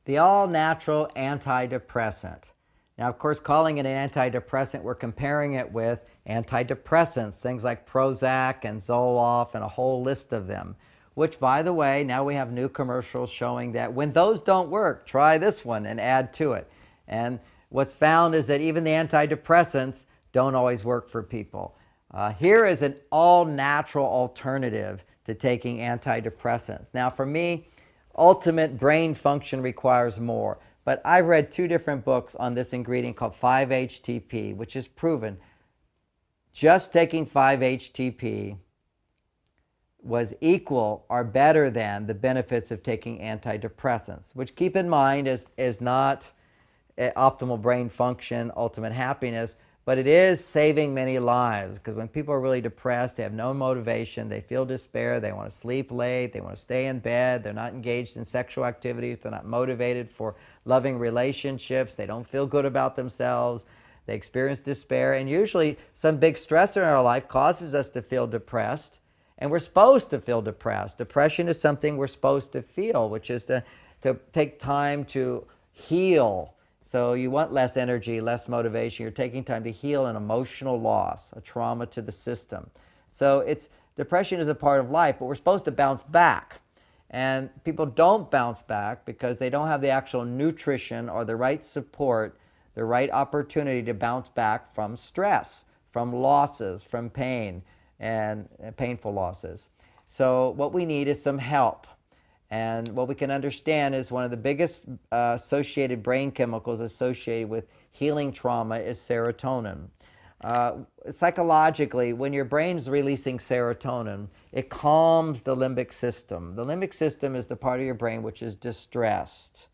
The all-natural antidepressant. Now, of course, calling it an antidepressant, we're comparing it with antidepressants, things like Prozac and Zoloft and a whole list of them, which, by the way, now we have new commercials showing that when those don't work, try this one and add to it. And what's found is that even the antidepressants don't always work for people. Here is an all-natural alternative to taking antidepressants. Now, for me, ultimate brain function requires more. But I've read 2 different books on this ingredient called 5-HTP, which is proven. Just taking 5-HTP was equal or better than the benefits of taking antidepressants, which, keep in mind, is not optimal brain function, ultimate happiness, but it is saving many lives, because when people are really depressed, they have no motivation, they feel despair, they want to sleep late, they want to stay in bed, they're not engaged in sexual activities, they're not motivated for loving relationships, they don't feel good about themselves, they experience despair, and usually some big stressor in our life causes us to feel depressed, and we're supposed to feel depressed. Depression is something we're supposed to feel, which is to take time to heal. So you want less energy, less motivation. You're taking time to heal an emotional loss, a trauma to the system. So depression is a part of life, but we're supposed to bounce back. And people don't bounce back because they don't have the actual nutrition or the right support, the right opportunity to bounce back from stress, from losses, from pain, and painful losses. So what we need is some help. And what we can understand is one of the biggest associated brain chemicals associated with healing trauma is serotonin. Psychologically, when your brain's releasing serotonin, it calms the limbic system. The limbic system is the part of your brain which is distressed.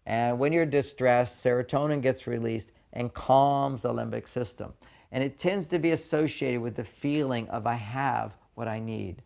And when you're distressed, serotonin gets released and calms the limbic system. And it tends to be associated with the feeling of, I have what I need.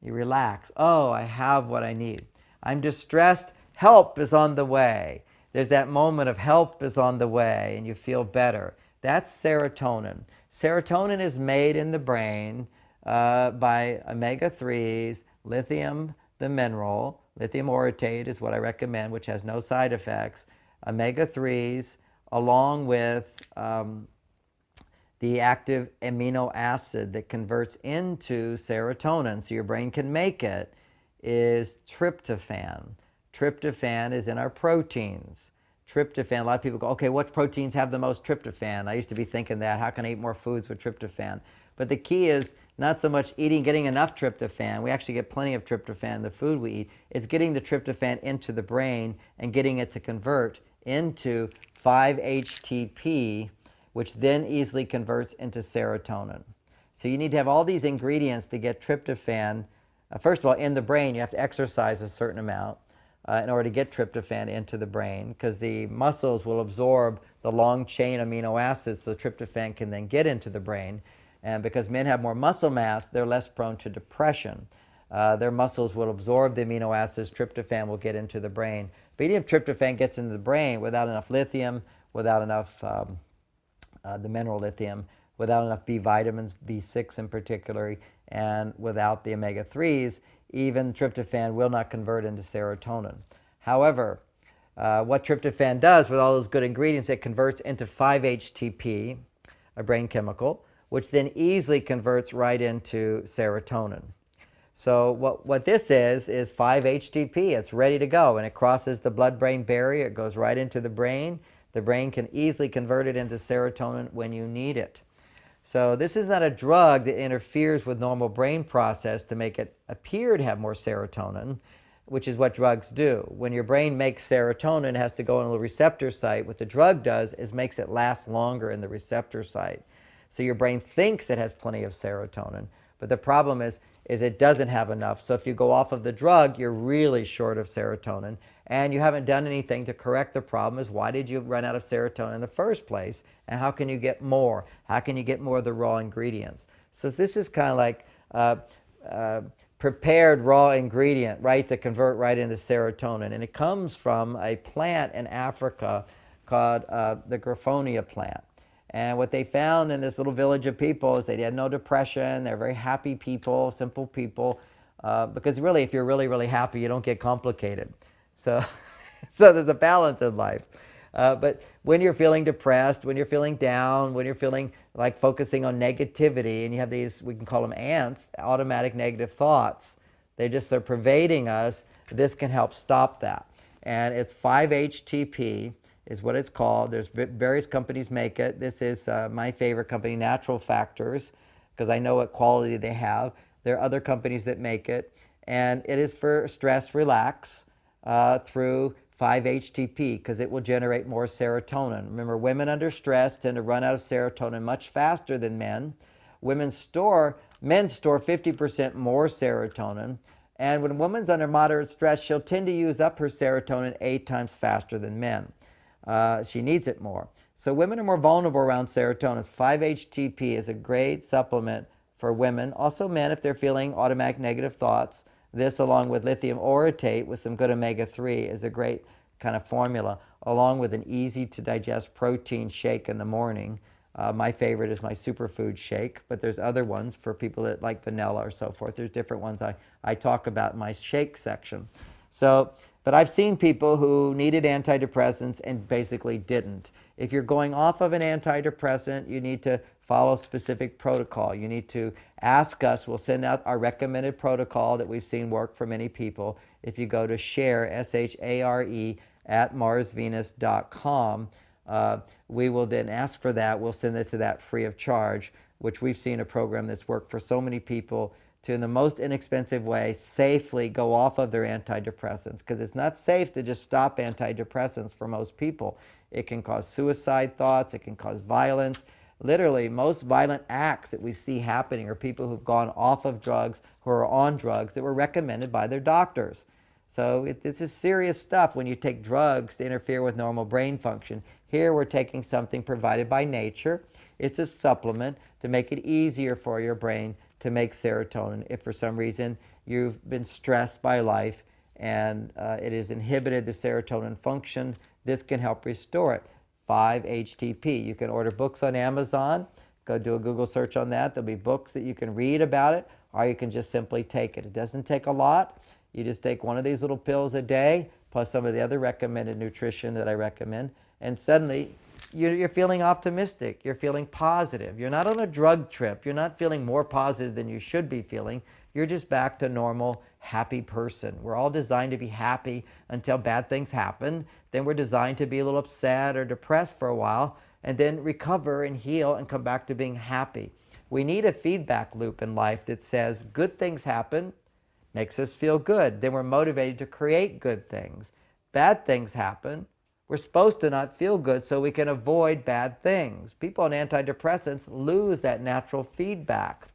You relax. Oh, I have what I need. I'm distressed. Help is on the way. There's that moment of help is on the way and you feel better. That's serotonin. Serotonin is made in the brain by omega-3s, lithium, the mineral. Lithium orotate is what I recommend, which has no side effects. Omega-3s along with the active amino acid that converts into serotonin so your brain can make it is tryptophan. Tryptophan is in our proteins. Tryptophan, a lot of people go, okay, what proteins have the most tryptophan? I used to be thinking that, how can I eat more foods with tryptophan? But the key is not so much getting enough tryptophan. We actually get plenty of tryptophan in the food we eat. It's getting the tryptophan into the brain and getting it to convert into 5-HTP, which then easily converts into serotonin. So you need to have all these ingredients to get tryptophan. First of all, in the brain, you have to exercise a certain amount in order to get tryptophan into the brain, because the muscles will absorb the long-chain amino acids so tryptophan can then get into the brain. And because men have more muscle mass, they're less prone to depression. Their muscles will absorb the amino acids, tryptophan will get into the brain. But even if tryptophan gets into the brain without enough lithium, without enough the mineral lithium, without enough B vitamins, B6 in particular, and without the omega-3s, even tryptophan will not convert into serotonin. However, what tryptophan does with all those good ingredients, it converts into 5-HTP, a brain chemical, which then easily converts right into serotonin. So what this is 5-HTP. It's ready to go, and it crosses the blood-brain barrier. It goes right into the brain. The brain can easily convert it into serotonin when you need it. So this is not a drug that interferes with normal brain process to make it appear to have more serotonin, which is what drugs do. When your brain makes serotonin, it has to go on a receptor site. What the drug does is makes it last longer in the receptor site. So your brain thinks it has plenty of serotonin, but the problem is it doesn't have enough. So if you go off of the drug, you're really short of serotonin, and you haven't done anything to correct the problem. Is why did you run out of serotonin in the first place, and how can you get more? How can you get more of the raw ingredients? So this is kind of like prepared raw ingredient, right, to convert right into serotonin, and it comes from a plant in Africa called the griffonia plant. And what they found in this little village of people is they had no depression. They're very happy people, simple people, because really, if you're really, really happy, you don't get complicated. So, so there's a balance in life. But when you're feeling depressed, when you're feeling down, when you're feeling like focusing on negativity, and you have these, we can call them ants, automatic negative thoughts, they just are pervading us, this can help stop that. And it's 5-HTP is what it's called. There's various companies make it. This is my favorite company, Natural Factors, because I know what quality they have. There are other companies that make it. And it is for stress relax through 5-HTP, because it will generate more serotonin. Remember, women under stress tend to run out of serotonin much faster than men. Men store 50% more serotonin. And when a woman's under moderate stress, she'll tend to use up her serotonin 8 times faster than men. She needs it more. So women are more vulnerable around serotonin. 5-HTP is a great supplement for women. Also men, if they're feeling automatic negative thoughts. This, along with lithium orotate with some good omega-3, is a great kind of formula, along with an easy-to-digest protein shake in the morning. My favorite is my superfood shake, but there's other ones for people that like vanilla or so forth. There's different ones I talk about in my shake section. So, but I've seen people who needed antidepressants and basically didn't. If you're going off of an antidepressant, you need to follow specific protocol. You need to ask us. We'll send out our recommended protocol that we've seen work for many people. If you go to share, S-H-A-R-E, at marsvenus.com, we will then ask for that. We'll send it to that free of charge, which we've seen a program that's worked for so many people to, in the most inexpensive way, safely go off of their antidepressants, because it's not safe to just stop antidepressants for most people. It can cause suicide thoughts, it can cause violence. Literally, most violent acts that we see happening are people who've gone off of drugs, who are on drugs that were recommended by their doctors. So this is serious stuff when you take drugs to interfere with normal brain function. Here we're taking something provided by nature. It's a supplement to make it easier for your brain to make serotonin if for some reason you've been stressed by life and it has inhibited the serotonin function. This can help restore it. 5-HTP. You can order books on Amazon. Go do a Google search on that. There'll be books that you can read about it, or you can just simply take it. It doesn't take a lot. You just take one of these little pills a day, plus some of the other recommended nutrition that I recommend, and suddenly you're feeling optimistic. You're feeling positive. You're not on a drug trip. You're not feeling more positive than you should be feeling. You're just back to normal, happy person. We're all designed to be happy until bad things happen. Then we're designed to be a little upset or depressed for a while, and then recover and heal and come back to being happy. We need a feedback loop in life that says good things happen, makes us feel good. Then we're motivated to create good things. Bad things happen. We're supposed to not feel good so we can avoid bad things. People on antidepressants lose that natural feedback.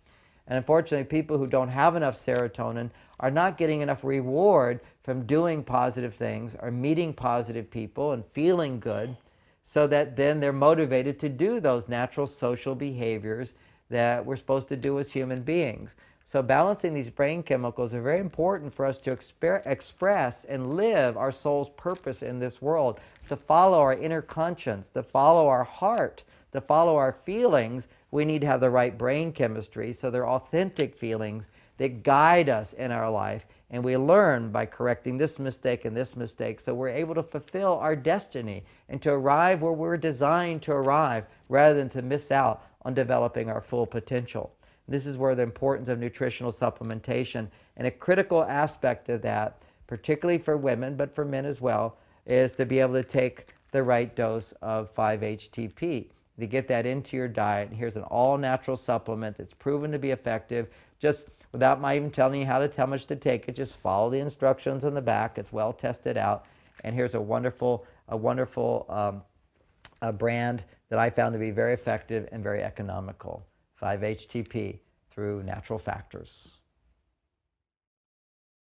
And unfortunately, people who don't have enough serotonin are not getting enough reward from doing positive things or meeting positive people and feeling good, so that then they're motivated to do those natural social behaviors that we're supposed to do as human beings. So balancing these brain chemicals are very important for us to express and live our soul's purpose in this world, to follow our inner conscience, to follow our heart, to follow our feelings. We need to have the right brain chemistry, so they're authentic feelings that guide us in our life, and we learn by correcting this mistake and this mistake, so we're able to fulfill our destiny and to arrive where we're designed to arrive, rather than to miss out on developing our full potential. This is where the importance of nutritional supplementation, and a critical aspect of that, particularly for women, but for men as well, is to be able to take the right dose of 5-HTP. To get that into your diet, here's an all-natural supplement that's proven to be effective. Just without my even telling you how much to take it, just follow the instructions on the back. It's well tested out. And here's a wonderful brand that I found to be very effective and very economical. 5-HTP through Natural Factors.